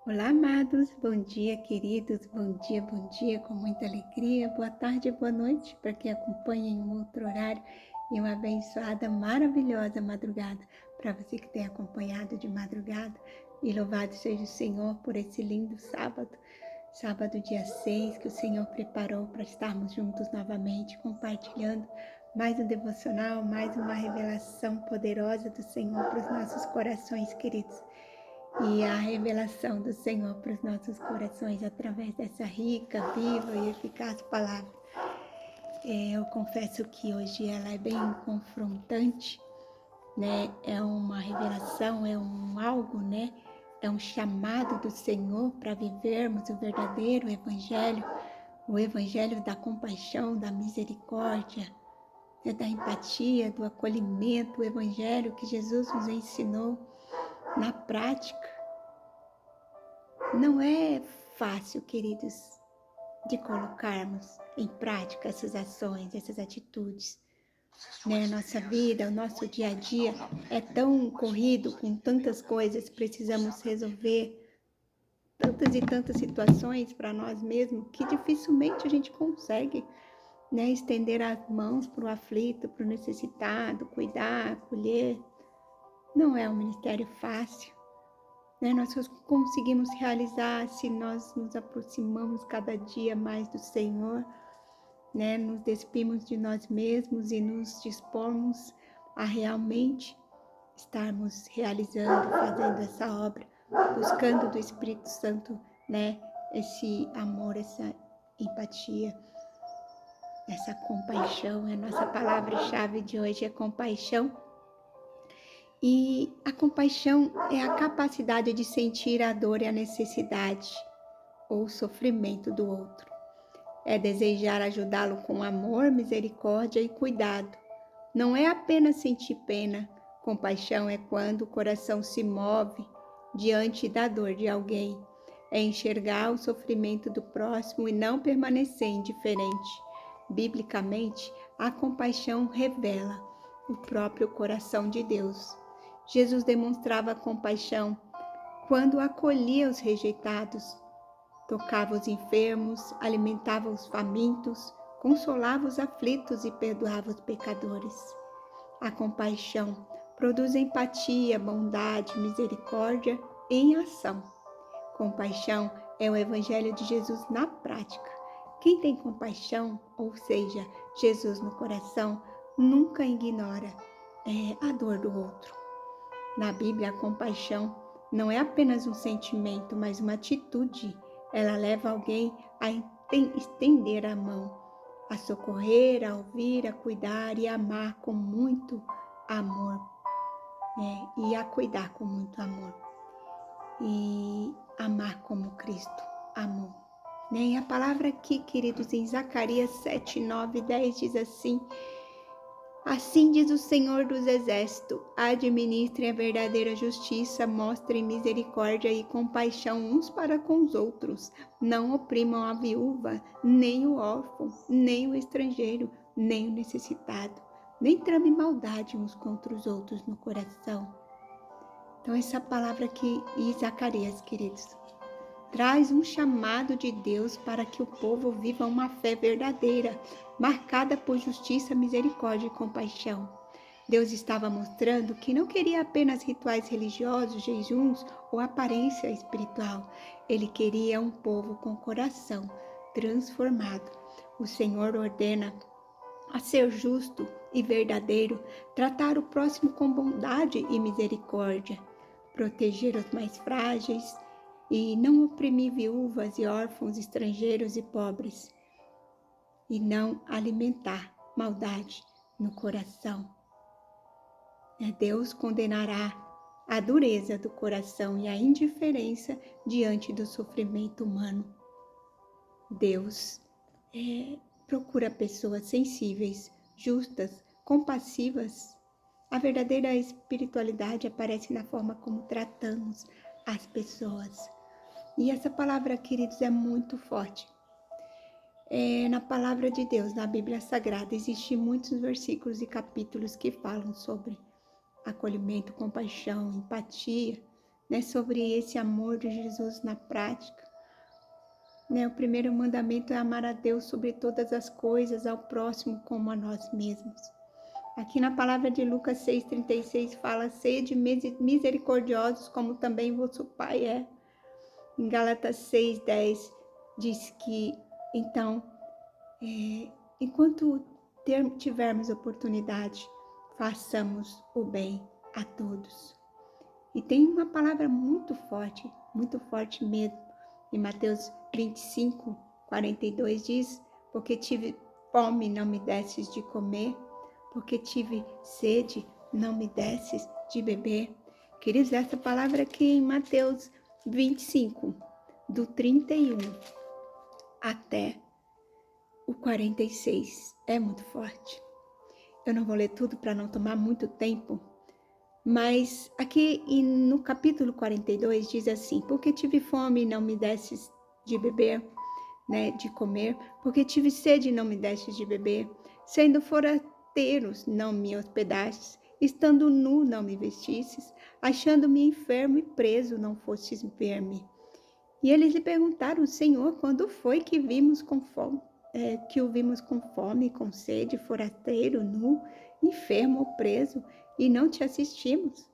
Olá, amados, bom dia, queridos, bom dia, com muita alegria, boa tarde, boa noite, para quem acompanha em um outro horário e uma abençoada, maravilhosa madrugada, para você que tem acompanhado de madrugada, e louvado seja o Senhor por esse lindo sábado dia 6, que o Senhor preparou para estarmos juntos novamente, compartilhando mais um devocional, mais uma revelação poderosa do Senhor para os nossos corações, queridos. E a revelação do Senhor para os nossos corações através dessa rica, viva e eficaz palavra. Eu confesso que hoje ela é bem confrontante, né? É uma revelação, é algo, né? É um chamado do Senhor para vivermos o verdadeiro evangelho, o evangelho da compaixão, da misericórdia, da empatia, do acolhimento, o evangelho que Jesus nos ensinou na prática. Não é fácil, queridos, de colocarmos em prática essas ações, essas atitudes. Né? Nossa vida, o nosso dia a dia é tão corrido, com tantas coisas, precisamos resolver tantas e tantas situações para nós mesmos, que dificilmente a gente consegue, né, estender as mãos para o aflito, para o necessitado, cuidar, acolher. Não é um ministério fácil. Né? Nós só conseguimos realizar se nós nos aproximamos cada dia mais do Senhor, né? Nos despimos de nós mesmos e nos dispomos a realmente estarmos realizando, fazendo essa obra, buscando do Espírito Santo, né? Esse amor, essa empatia, essa compaixão. A nossa palavra-chave de hoje é compaixão. E a compaixão é a capacidade de sentir a dor e a necessidade ou o sofrimento do outro. É desejar ajudá-lo com amor, misericórdia e cuidado. Não é apenas sentir pena. Compaixão é quando o coração se move diante da dor de alguém. É enxergar o sofrimento do próximo e não permanecer indiferente. Biblicamente, a compaixão revela o próprio coração de Deus. Jesus demonstrava compaixão quando acolhia os rejeitados, tocava os enfermos, alimentava os famintos, consolava os aflitos e perdoava os pecadores. A compaixão produz empatia, bondade, misericórdia em ação. Compaixão é o Evangelho de Jesus na prática. Quem tem compaixão, ou seja, Jesus no coração, nunca ignora a dor do outro. Na Bíblia, a compaixão não é apenas um sentimento, mas uma atitude. Ela leva alguém a estender a mão, a socorrer, a ouvir, a cuidar e a amar com muito amor, né? E a cuidar com muito amor. E amar como Cristo amou. Né? E a palavra aqui, queridos, em Zacarias 7, 9 e 10 diz assim: assim diz o Senhor dos Exércitos, administrem a verdadeira justiça, mostrem misericórdia e compaixão uns para com os outros. Não oprimam a viúva, nem o órfão, nem o estrangeiro, nem o necessitado. Nem trame maldade uns contra os outros no coração. Então essa palavra aqui em Zacarias, queridos, traz um chamado de Deus para que o povo viva uma fé verdadeira, marcada por justiça, misericórdia e compaixão. Deus estava mostrando que não queria apenas rituais religiosos, jejuns ou aparência espiritual. Ele queria um povo com coração transformado. O Senhor ordena a ser justo e verdadeiro, tratar o próximo com bondade e misericórdia, proteger os mais frágeis, e não oprimir viúvas e órfãos, estrangeiros e pobres, e não alimentar maldade no coração. Deus condenará a dureza do coração e a indiferença diante do sofrimento humano. Deus procura pessoas sensíveis, justas, compassivas. A verdadeira espiritualidade aparece na forma como tratamos as pessoas. E essa palavra, queridos, é muito forte. Na palavra de Deus, na Bíblia Sagrada, existem muitos versículos e capítulos que falam sobre acolhimento, compaixão, empatia, né, sobre esse amor de Jesus na prática. Né, o primeiro mandamento é amar a Deus sobre todas as coisas, ao próximo como a nós mesmos. Aqui na palavra de Lucas 6,36 fala: sede misericordiosos como também vosso Pai é. Em Gálatas 6,10 diz que, então, enquanto tivermos oportunidade, façamos o bem a todos. E tem uma palavra muito forte mesmo. Em Mateus 25:42 diz: porque tive fome, não me desses de comer, porque tive sede, não me desses de beber. Queridos, essa palavra aqui em Mateus 25, do 31 até o 46, é muito forte. Eu não vou ler tudo para não tomar muito tempo, mas aqui no capítulo 42 diz assim: porque tive fome e não me desses de beber, né, de comer, porque tive sede e não me destes de beber, sendo forasteiros não me hospedastes, estando nu não me vestistes, achando-me enfermo e preso não fostes ver-me. E eles lhe perguntaram: Senhor, quando foi que vimos com fome, que o vimos com fome, com sede, forasteiro, nu, enfermo ou preso, e não te assistimos?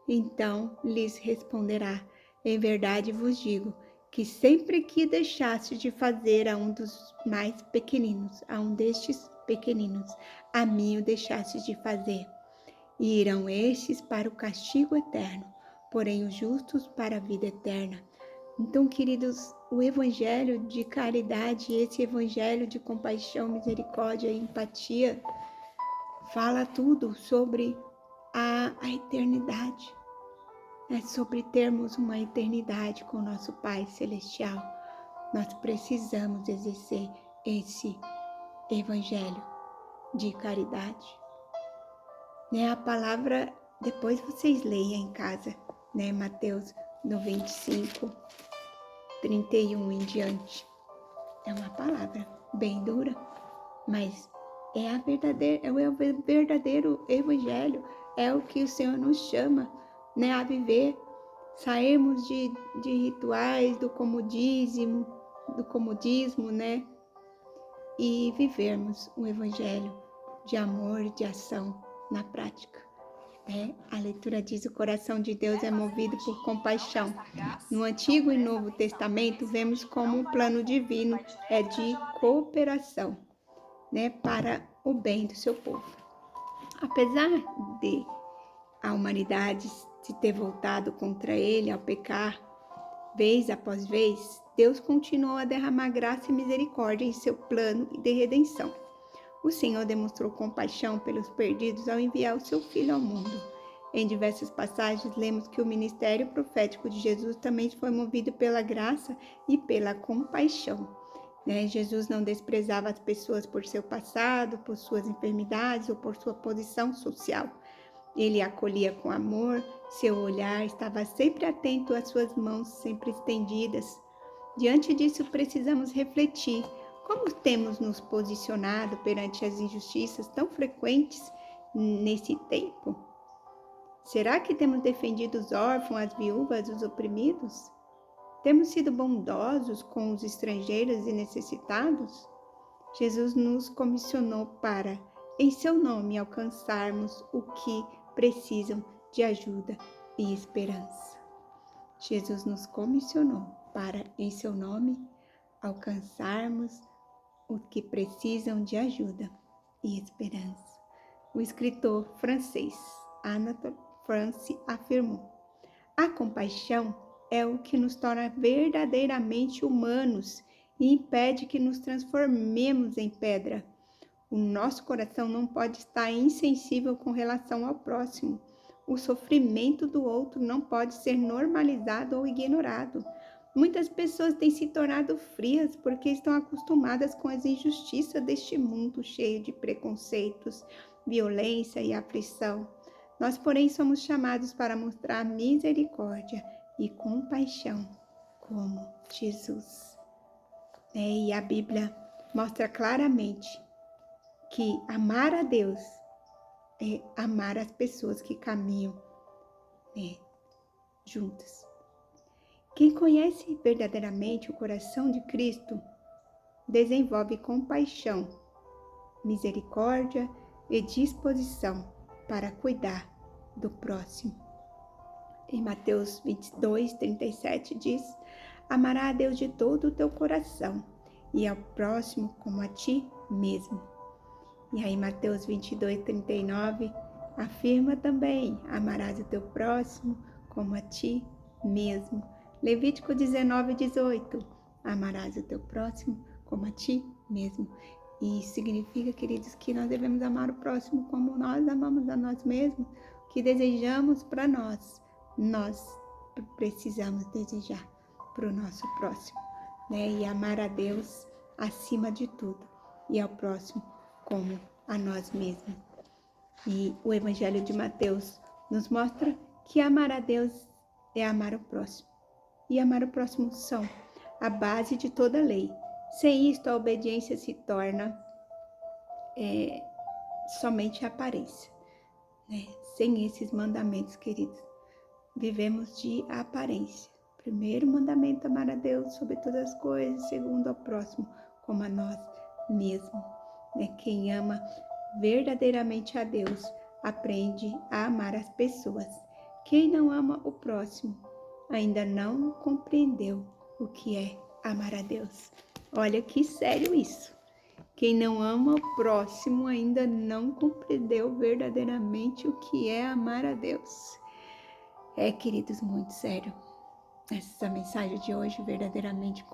Então lhes responderá: em verdade vos digo, que sempre que deixaste de fazer a um dos mais pequeninos, a um destes pequeninos, a mim o deixaste de fazer. E irão estes para o castigo eterno, porém os justos para a vida eterna. Então, queridos, o evangelho de caridade, esse evangelho de compaixão, misericórdia e empatia, fala tudo sobre a eternidade. É sobre termos uma eternidade com o nosso Pai Celestial. Nós precisamos exercer esse evangelho de caridade. Né, a palavra, depois vocês leiam em casa, né, Mateus no 25, 31 em diante. É uma palavra bem dura, mas é o verdadeiro evangelho, é o que o Senhor nos chama, né, a viver. Sairmos de rituais, do comodismo, né, e vivermos um evangelho de amor e de ação na prática. A leitura diz: o coração de Deus é movido por compaixão. No Antigo e Novo Testamento, vemos como o plano divino é de cooperação, né, para o bem do seu povo. Apesar de a humanidade se ter voltado contra ele ao pecar, vez após vez, Deus continuou a derramar graça e misericórdia em seu plano de redenção. O Senhor demonstrou compaixão pelos perdidos ao enviar o seu Filho ao mundo. Em diversas passagens, lemos que o ministério profético de Jesus também foi movido pela graça e pela compaixão. Jesus não desprezava as pessoas por seu passado, por suas enfermidades ou por sua posição social. Ele acolhia com amor, seu olhar estava sempre atento às suas mãos sempre estendidas. Diante disso, precisamos refletir: como temos nos posicionado perante as injustiças tão frequentes nesse tempo? Será que temos defendido os órfãos, as viúvas, os oprimidos? Temos sido bondosos com os estrangeiros e necessitados? Jesus nos comissionou para, em seu nome, alcançarmos o que precisam de ajuda e esperança. Jesus nos comissionou para, em seu nome, alcançarmos o que precisam de ajuda e esperança. O escritor francês Anatole France afirmou: a compaixão é o que nos torna verdadeiramente humanos e impede que nos transformemos em pedra. O nosso coração não pode estar insensível com relação ao próximo. O sofrimento do outro não pode ser normalizado ou ignorado. Muitas pessoas têm se tornado frias porque estão acostumadas com as injustiças deste mundo cheio de preconceitos, violência e aflição. Nós, porém, somos chamados para mostrar misericórdia e compaixão como Jesus. E a Bíblia mostra claramente que amar a Deus é amar as pessoas que caminham juntas. Quem conhece verdadeiramente o coração de Cristo desenvolve compaixão, misericórdia e disposição para cuidar do próximo. Em Mateus 22, 37 diz: amará a Deus de todo o teu coração e ao próximo como a ti mesmo. E aí Mateus 22, 39 afirma também: amarás o teu próximo como a ti mesmo. Levítico 19, 18: amarás o teu próximo como a ti mesmo. E isso significa, queridos, que nós devemos amar o próximo como nós amamos a nós mesmos, o que desejamos para nós precisamos desejar para o nosso próximo, né? E amar a Deus acima de tudo e ao próximo como a nós mesmos. E o Evangelho de Mateus nos mostra que amar a Deus é amar o próximo. E amar o próximo são a base de toda a lei. Sem isto, a obediência se torna somente aparência, né? Sem esses mandamentos, queridos, vivemos de aparência. Primeiro mandamento, amar a Deus sobre todas as coisas. Segundo, ao próximo como a nós mesmos, né? Quem ama verdadeiramente a Deus aprende a amar as pessoas. Quem não ama o próximo ainda não compreendeu o que é amar a Deus. Olha que sério isso. Quem não ama o próximo ainda não compreendeu verdadeiramente o que é amar a Deus. Queridos, muito sério. Essa mensagem de hoje verdadeiramente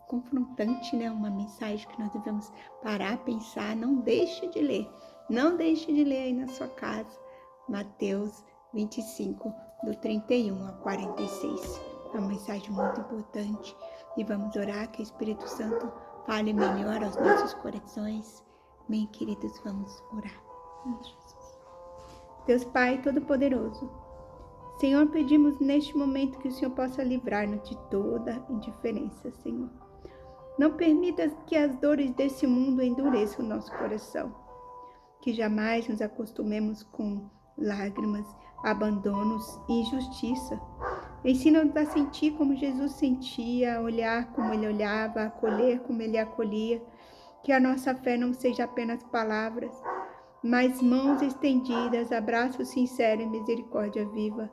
confrontante, né? Uma mensagem que nós devemos parar, pensar. Não deixe de ler. Não deixe de ler aí na sua casa. Mateus 25, do 31 a 46. É uma mensagem muito importante. E vamos orar que o Espírito Santo fale melhor aos nossos corações. Bem, queridos, vamos orar. Deus Pai Todo-Poderoso, Senhor, pedimos neste momento que o Senhor possa livrar-nos de toda indiferença, Senhor. Não permitas que as dores desse mundo endureçam o nosso coração. Que jamais nos acostumemos com lágrimas, abandonos e injustiça. Ensina-nos a sentir como Jesus sentia, a olhar como Ele olhava, a acolher como Ele acolhia. Que a nossa fé não seja apenas palavras, mas mãos estendidas, abraço sincero e misericórdia viva.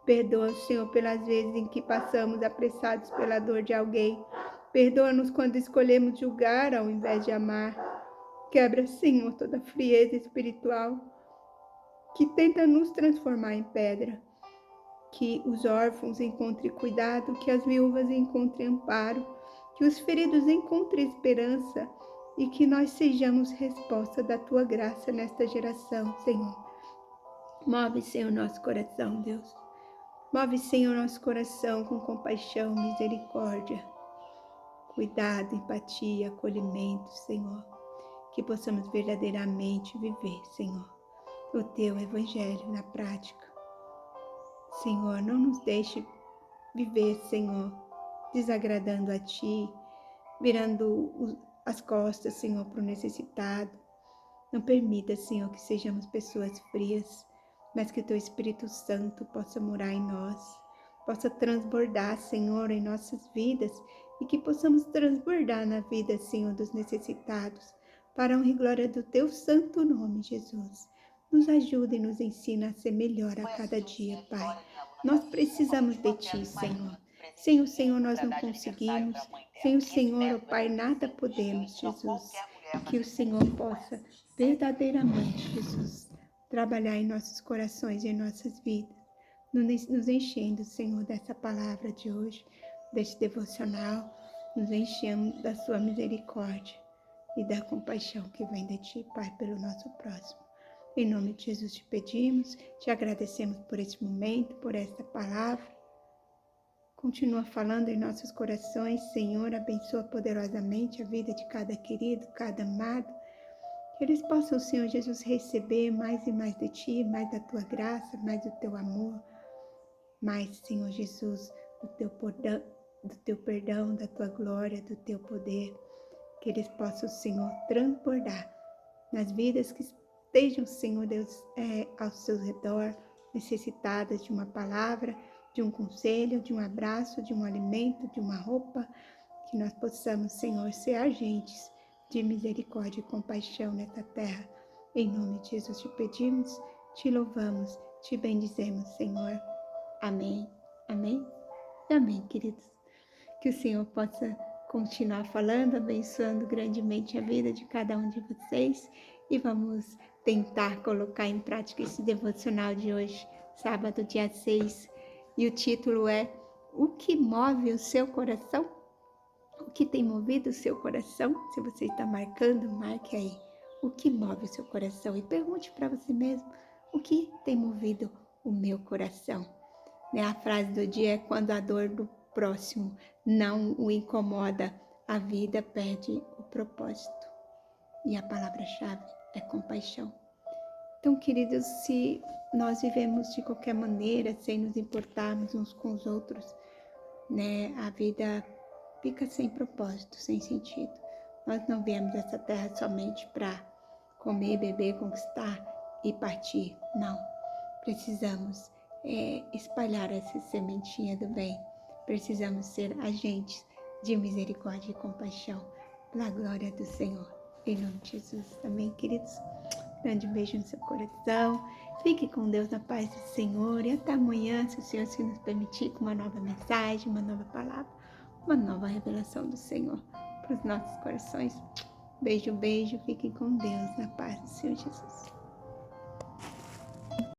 Perdoa, Senhor, pelas vezes em que passamos apressados pela dor de alguém. Perdoa-nos quando escolhemos julgar ao invés de amar. Quebra, Senhor, toda frieza espiritual que tenta nos transformar em pedra. Que os órfãos encontrem cuidado, que as viúvas encontrem amparo, que os feridos encontrem esperança e que nós sejamos resposta da Tua graça nesta geração, Senhor. Move, Senhor, nosso coração, Deus. Move, Senhor, nosso coração com compaixão, misericórdia, cuidado, empatia, acolhimento, Senhor. Que possamos verdadeiramente viver, Senhor, o Teu Evangelho na prática. Senhor, não nos deixe viver, Senhor, desagradando a Ti, virando as costas, Senhor, para o necessitado. Não permita, Senhor, que sejamos pessoas frias, mas que o Teu Espírito Santo possa morar em nós, possa transbordar, Senhor, em nossas vidas e que possamos transbordar na vida, Senhor, dos necessitados, para a honra e glória do Teu santo nome, Jesus. Nos ajuda e nos ensina a ser melhor a cada dia, Pai. Nós precisamos de Ti, Senhor. Sem o Senhor nós não conseguimos. Sem o Senhor, ó Pai, nada podemos, Jesus. Que o Senhor possa verdadeiramente, Jesus, trabalhar em nossos corações e em nossas vidas, nos enchendo, Senhor, dessa palavra de hoje, deste devocional, nos enchendo da Sua misericórdia e da compaixão que vem de Ti, Pai, pelo nosso próximo. Em nome de Jesus te pedimos, te agradecemos por este momento, por esta palavra. Continua falando em nossos corações, Senhor, abençoa poderosamente a vida de cada querido, cada amado. Que eles possam, Senhor Jesus, receber mais e mais de Ti, mais da Tua graça, mais do Teu amor, mais, Senhor Jesus, do Teu perdão, da Tua glória, do Teu poder. Que eles possam, Senhor, transbordar nas vidas que estejam, Senhor Deus, ao seu redor, necessitadas de uma palavra, de um conselho, de um abraço, de um alimento, de uma roupa, que nós possamos, Senhor, ser agentes de misericórdia e compaixão nessa terra. Em nome de Jesus te pedimos, te louvamos, te bendizemos, Senhor. Amém, amém e amém, queridos. Que o Senhor possa continuar falando, abençoando grandemente a vida de cada um de vocês. E vamos tentar colocar em prática esse devocional de hoje, sábado, dia 6. E o título é: O que move o seu coração? O que tem movido o seu coração? Se você está marcando, marque aí. O que move o seu coração? E pergunte para você mesmo: o que tem movido o meu coração? A frase do dia é: quando a dor do próximo não o incomoda, a vida perde o propósito. E a palavra-chave é compaixão. Então, queridos, se nós vivemos de qualquer maneira, sem nos importarmos uns com os outros, a vida fica sem propósito, sem sentido. Nós não viemos essa terra somente para comer, beber, conquistar e partir. Não. Precisamos espalhar essa sementinha do bem. Precisamos ser agentes de misericórdia e compaixão pela glória do Senhor. Em nome de Jesus. Amém, queridos? Grande beijo no seu coração. Fique com Deus na paz do Senhor. E até amanhã, se o Senhor se nos permitir, com uma nova mensagem, uma nova palavra, uma nova revelação do Senhor para os nossos corações. Beijo, beijo. Fiquem com Deus na paz do Senhor Jesus.